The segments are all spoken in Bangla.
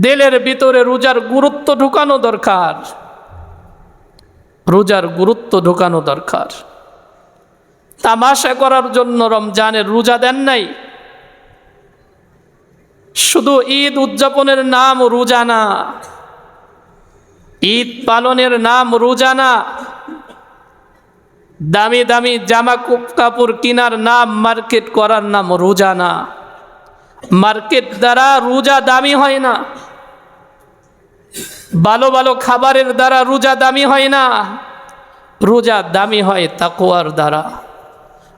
দিলের ভিতরে রোজার গুরুত্ব ঢুকানো দরকার, রোজার গুরুত্ব ঢুকানো দরকার। তামাশা করার জন্য রমজানের রোজা দেন নাই, শুধু ঈদ উদযাপনের নাম রোজা না, ঈদ পালনের নাম রোজা না, দামি দামি জামা কাপড় কেনার নাম, মার্কেট করার নাম রোজা না। মার্কেট দ্বারা রোজা দামি হয় না, ভালো ভালো খাবারের দ্বারা রোজা দামি হয় না। রোজা দামি হয় তাকওয়ার দ্বারা,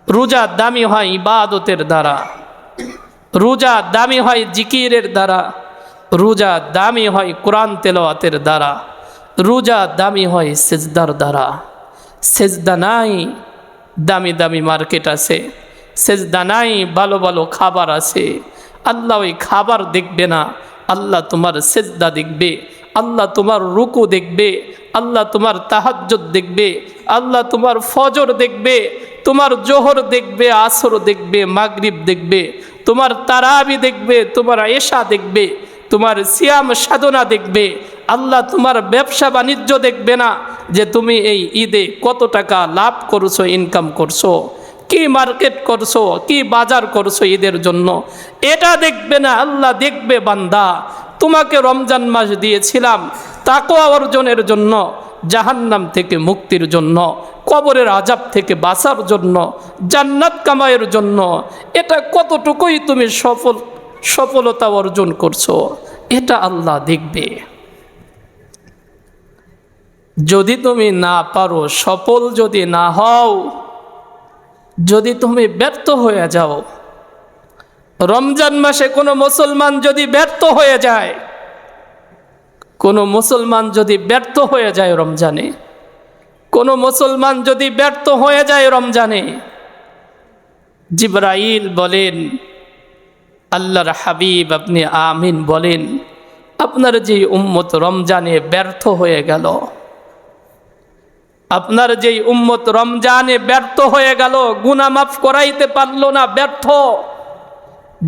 রোজা দামি হয় ইবাদতের দ্বারা, রোজা দামি হয় জিকিরের দ্বারা, রোজা দামি হয় কোরআন তেলাওয়াতের দ্বারা, রোজা দামি হয় সিজদার দ্বারা। সেজদা নাই, দামি দামি মার্কেট আছে, সেজদা নাই, ভালো ভালো খাবার আছে। আল্লাহ ওই খাবার দেখবে না, আল্লাহ তোমার সেজদা দেখবে, আল্লাহ তোমার রুকু দেখবে, আল্লাহ তোমার তাহাজ্জুদ দেখবে, আল্লাহ তোমার ফজর দেখবে, তোমার জোহর দেখবে, আসর দেখবে, মাগরিব দেখবে, তোমার তারাবি দেখবে, তোমার এশা দেখবে, তোমার সিয়াম সাধনা দেখবে। আল্লাহ তোমার ব্যবসা বাণিজ্য দেখবে না, যে তুমি এই ঈদে কত টাকা লাভ করছো, ইনকাম করছো, কি মার্কেট করছো, কি বাজার করছো ঈদের জন্য, এটা দেখবে না। আল্লাহ দেখবে বান্দা, তোমাকে রমজান মাস দিয়েছিলাম তাকওয়া অর্জনের জন্য, জাহান্নাম থেকে মুক্তির জন্য, কবরের আযাব থেকে বাঁচার জন্য, জান্নাত কামাইয়ের জন্য। এটা কতটুকুই তুমি সফলতা অর্জন করছো, এটা আল্লাহ দেখবে। যদি তুমি না পারো, সফল যদি না হও, যদি তুমি ব্যর্থ হয়ে যাও, রমজান মাসে কোনো মুসলমান যদি ব্যর্থ হয়ে যায়, কোনো মুসলমান যদি ব্যর্থ হয়ে যায় রমজানে, কোনো মুসলমান যদি ব্যর্থ হয়ে যায় রমজানে, জিবরাইল বলেন, আল্লাহর হাবিব আপনি আমিন বলেন, আপনার যে উম্মত রমজানে ব্যর্থ হয়ে গেল, আপনার যেই উম্মত রমজানে ব্যর্থ হয়ে গেল, গুনাহ মাফ করাইতে পারল না, ব্যর্থ,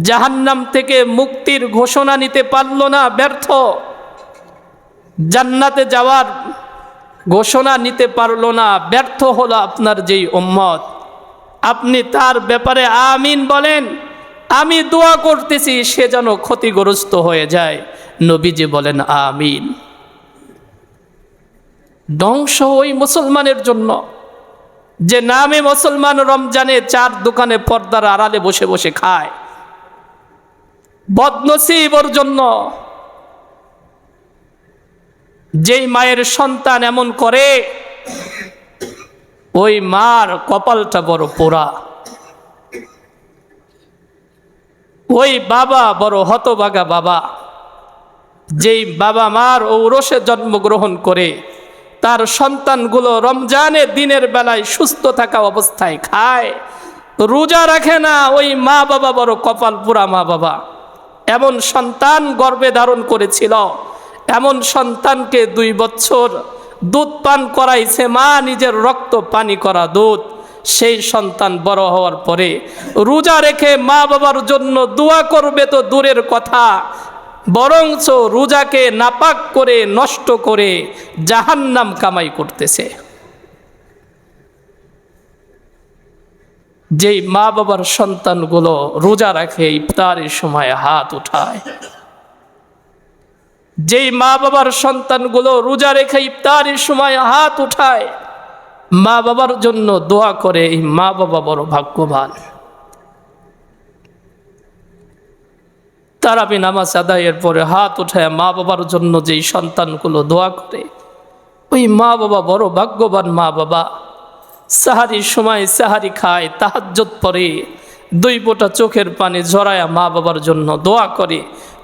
জাহান্নাম থেকে মুক্তির ঘোষণা নিতে পারল না, ব্যর্থ, জান্নাতে যাওয়ার ঘোষণা নিতে পারল না, ব্যর্থ হলো আপনার যেই উম্মত, আপনি তার ব্যাপারে আমিন বলেন। আমি দোয়া করতেছি সে যেন ক্ষতিগ্রস্ত হয়ে যায়, নবীজি বলেন আমিন। ধ্বংস ওই মুসলমানের জন্য যে নামে মুসলমান রমজানে চার দোকানে পর্দার আড়ালে বসে বসে খায়, বদনসিব ওর জন্য। যেই মায়ের সন্তান এমন করে, ওই মার কপালটা বড় পোড়া, ওই বাবা বড় হতভাগা বাবা। যেই বাবা মার ঔরসে জন্মগ্রহণ করে, তার সন্তানগুলো রমজানে দিনের বেলায় সুস্থ থাকা অবস্থায় খায়, রোজা রাখে না, ওই মা বাবা বড় কপাল পুরা মা বাবা। এমন সন্তান গর্ভে ধারণ করেছিল, এমন সন্তানকে 2 বছর দুধ পান করাইছে মা, নিজের রক্ত পানি করা দুধ। সেই সন্তান বড় হওয়ার পরে রোজা রেখে মা বাবার জন্য দোয়া করবে তো দূরের কথা, বরঞ্চ রোজাকে নাপাক করে নষ্ট করে জাহান্নাম কামাই করতেছে। যেই মা বাবার সন্তানগুলো রোজা রাখে, ইফতারের সময় হাত উঠায়, যেই মা বাবার সন্তানগুলো রোজা রেখে ইফতারের সময় হাত উঠায়, মা বাবার জন্য দোয়া করে, এই মা বাবা বড় ভাগ্যবান। তারাবি নামাজ আদায়ের পরে হাত উঠায় মা বাবার জন্য যেই সন্তানগুলো দোয়া করে, ওই মা বাবা বড় ভাগ্যবান মা বাবা। সাহারির সময় সাহারি খায়, তাহাজ্জুদ পড়ে, 2 ফোঁটা চোখের পানি ঝরায়া মা বাবার জন্য দোয়া করে,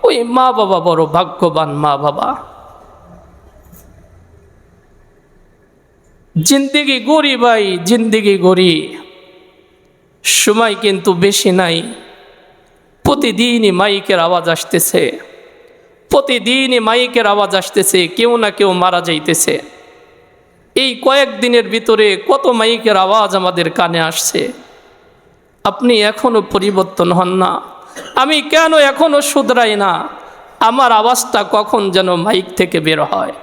ওই মা বাবা বড় ভাগ্যবান মা বাবা। জিন্দিগি গড়ি ভাই, জিন্দিগি গড়ি, সময় কিন্তু বেশি নাই। প্রতিদিনই মাইকের আওয়াজ আসতেছে, প্রতিদিনই মাইকের আওয়াজ আসতেছে, কেউ না কেউ মারা যাইতেছে। এই কয়েকদিনের ভিতরে কত মাইকের আওয়াজ আমাদের কানে আসছে। আপনি এখনো পরিবর্তন হন না, আমি কেন এখনো শুধরাই না? আমার আওয়াজটা কখন যেন মাইক থেকে বের হয়,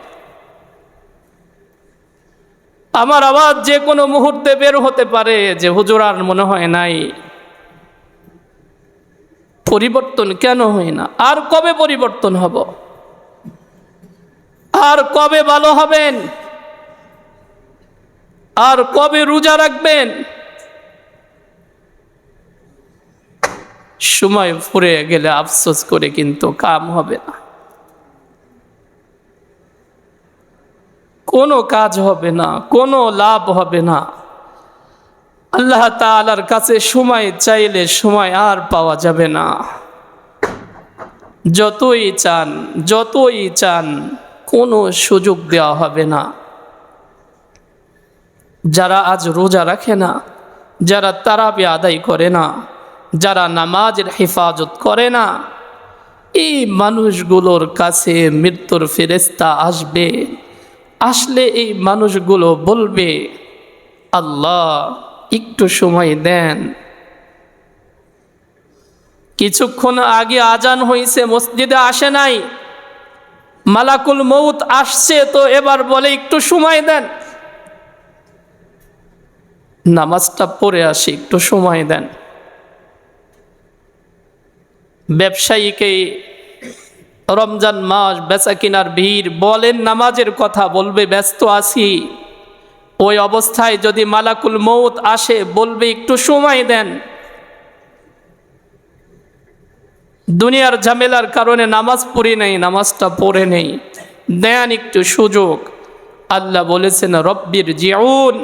আমার আওয়াজ যে কোনো মুহূর্তে বের হতে পারে যে হুজুর আর মনে হয় নাই। পরিবর্তন কেন হয় না? আর কবে পরিবর্তন হব? আর কবে ভালো হবেন? আর কবে রোজা রাখবেন? সময় ফুরে গেলে আফসোস করে কিন্তু কাম হবে না, কোনো কাজ হবে না, কোনো লাভ হবে না। আল্লাহ তাআলার কাছে সময় চাইলে সময় আর পাওয়া যাবে না। যতই চান কোনো সুযোগ দেওয়া হবে না। যারা আজ রোজা রাখে না, যারা তারাবি আদায় করে না, যারা নামাজের হেফাজত করে না, এই মানুষগুলোর কাছে মৃত্যুর ফেরেশতা আসবে। আসলে এই মানুষগুলো বলবে, আল্লাহ একটু সময় দেন। কিছুক্ষণ আগে আজান হয়েছে, মসজিদে আসে নাই, মালাকুল মউত আসছে, তো এবার বলে একটু সময় দেন, নামাজটা পড়ে আসি, একটু সময় দেন। ব্যবসায়ীকে রমজান মাস, বেচা কিনার ভিড়, বলেন নামাজের কথা, বলবে ব্যস্ত আছি। ওই অবস্থায় যদি মালাকুল মউত আসে বলবে একটু সময় দেন। দুনিয়ার ঝামেলার কারণে নামাজ পড়ি নাই, নামাজটা পড়ে নেই, দেন একটু সুযোগ। আল্লাহ বলেছেন রব্বির জিউন,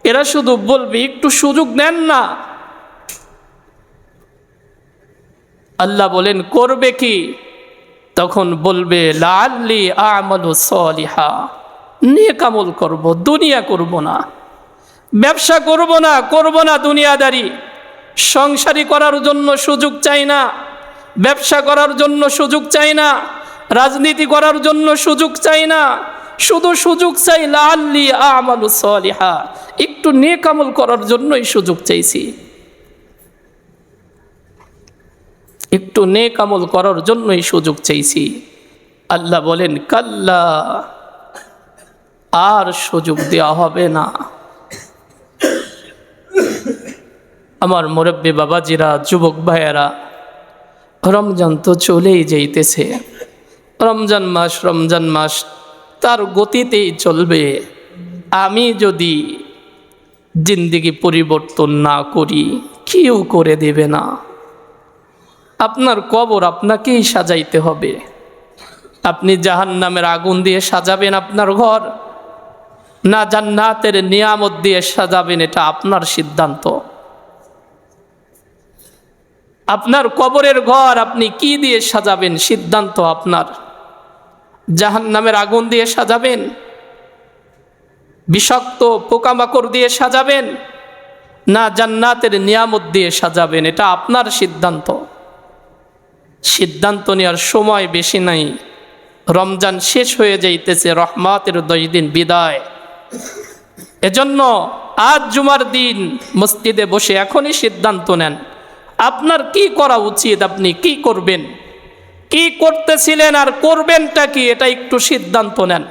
এরা শুধু বলবে একটু সুযোগ দেন না। আল্লাহ বলেন করবে কি? তখন বলবে লাআল্লি আমালু সলিহা, নেক আমল করব, দুনিয়া করব না, ব্যবসা করব না দুনিয়াদারি। সংসারী করার জন্য সুযোগ চাই না, ব্যবসা করার জন্য সুযোগ চাই না, রাজনীতি করার জন্য সুযোগ চাই না, শুধু সুযোগ চাই লাআল্লি আমালু সলিহা, একটু নেক আমল করার জন্যই সুযোগ চাইছি, একটু নেক আমল করার জন্যই সুযোগ চাইছি। আল্লাহ বলেন কাল্লা, আর সুযোগ দেওয়া হবে না। আমার মুরব্বী বাবাজিরা, যুবক ভাইয়েরা, রমজান তো চলেই যাইতেছে। রমজান মাস তার গতিতেই চলবে। আমি যদি জিন্দেগি পরিবর্তন না করি, কেউ করে দেবে না। আপনার কবর আপনাকেই সাজাইতে হবে। আপনি জাহান্নামের আগুন দিয়ে সাজাবেন আপনার ঘর, না জান্নাতের নিয়ামত দিয়ে সাজাবেন, এটা আপনার সিদ্ধান্ত। আপনার কবরের ঘর আপনি কি দিয়ে সাজাবেন, সিদ্ধান্ত আপনার। জাহান্নামের আগুন দিয়ে সাজাবেন, বিষাক্ত পোকামাকড় দিয়ে সাজাবেন, না জান্নাতের নিয়ামত দিয়ে সাজাবেন, এটা আপনার সিদ্ধান্ত। সিদ্ধান্ত নেওয়ার সময় বেশি নাই। রমজান শেষ হয়ে যাইতেছে, রহমতের 10 দিন বিদায়। এজন্য আজ জুমার দিন মসজিদে বসে এখনই সিদ্ধান্ত নেন আপনার কি করা উচিত, আপনি কি করবেন, কি করতেছিলেন আর করবেনটা কি, এটা একটু সিদ্ধান্ত নেন।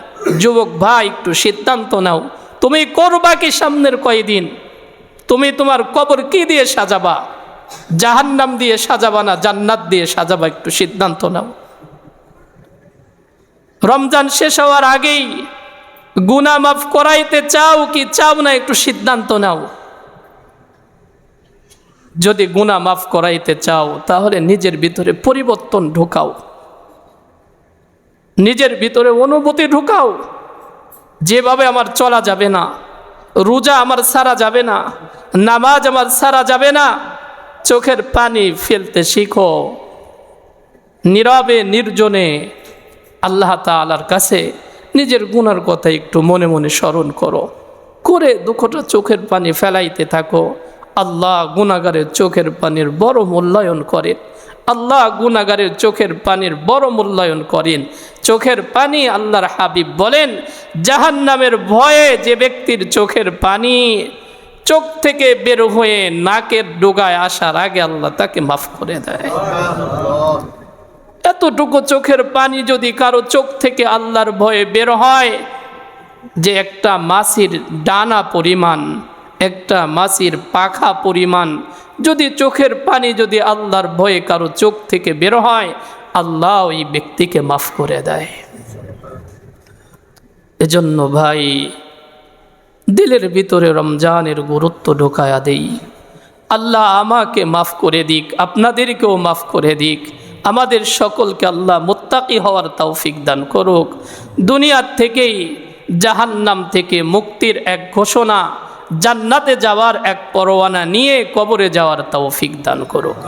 যুবক ভাই, একটু সিদ্ধান্ত নাও, তুমি করবা কি সামনের কয়দিন? তুমি তোমার কবর কি দিয়ে সাজাবা? জাহান্নাম দিয়ে সাজাবা না জান্নাত দিয়ে সাজাবা? একটু সিদ্ধান্ত নাও। রমজান শেষ হওয়ার আগেই গুনাহ মাফ করাইতে চাও কি চাও না, একটু সিদ্ধান্ত নাও। যদি গুনাহ মাফ করাইতে চাও তাহলে নিজের ভিতরে পরিবর্তন ঢোকাও, নিজের ভিতরে অনুভূতি ঢোকাও। যেভাবে আমার চলা যাবে না, রোজা আমার সারা যাবে না, নামাজ আমার সারা যাবে না, চোখের পানি ফেলতে শিখো। নীরবে নির্জনে আল্লাহ তাআলার কাছে নিজের গুনার কথা একটু মনে মনে স্মরণ করো, করে দুঃখটা চোখের পানি ফেলাইতে থাকো। আল্লাহ গুনাহগারের চোখের পানির বড় মূল্যায়ন করেন। আল্লাহ গুনাহগারের চোখের পানির বড় মূল্যায়ন করেন। চোখের পানি, আল্লাহর হাবিব বলেন, জাহান্নামের ভয়ে যে ব্যক্তির চোখের পানি চোখ থেকে বের হয়ে নাকের ডোগায় আসার আগে আল্লাহ তাকে মাফ করে দেয়। এতটুকু চোখের পানি যদি কারো চোখ থেকে আল্লাহর ভয়ে বের হয়, যে একটা মাছির ডানা পরিমাণ, একটা মাছির পাখা পরিমাণ যদি চোখের পানি যদি আল্লাহর ভয়ে কারো চোখ থেকে বের হয়, আল্লাহ ওই ব্যক্তিকে মাফ করে দেয়। এজন্য ভাই, দিলের ভিতরে রমজানের গুরুত্ব ঢোকায়া দেই। আল্লাহ আমাকে মাফ করে দিক, আপনাদেরকেও মাফ করে দিক। আমাদের সকলকে আল্লাহ মুত্তাকি হওয়ার তৌফিক দান করুক। দুনিয়ার থেকেই জাহান্নাম থেকে মুক্তির এক ঘোষণা, জান্নাতে যাওয়ার এক পরোয়ানা নিয়ে কবরে যাওয়ার তৌফিক দান করুক।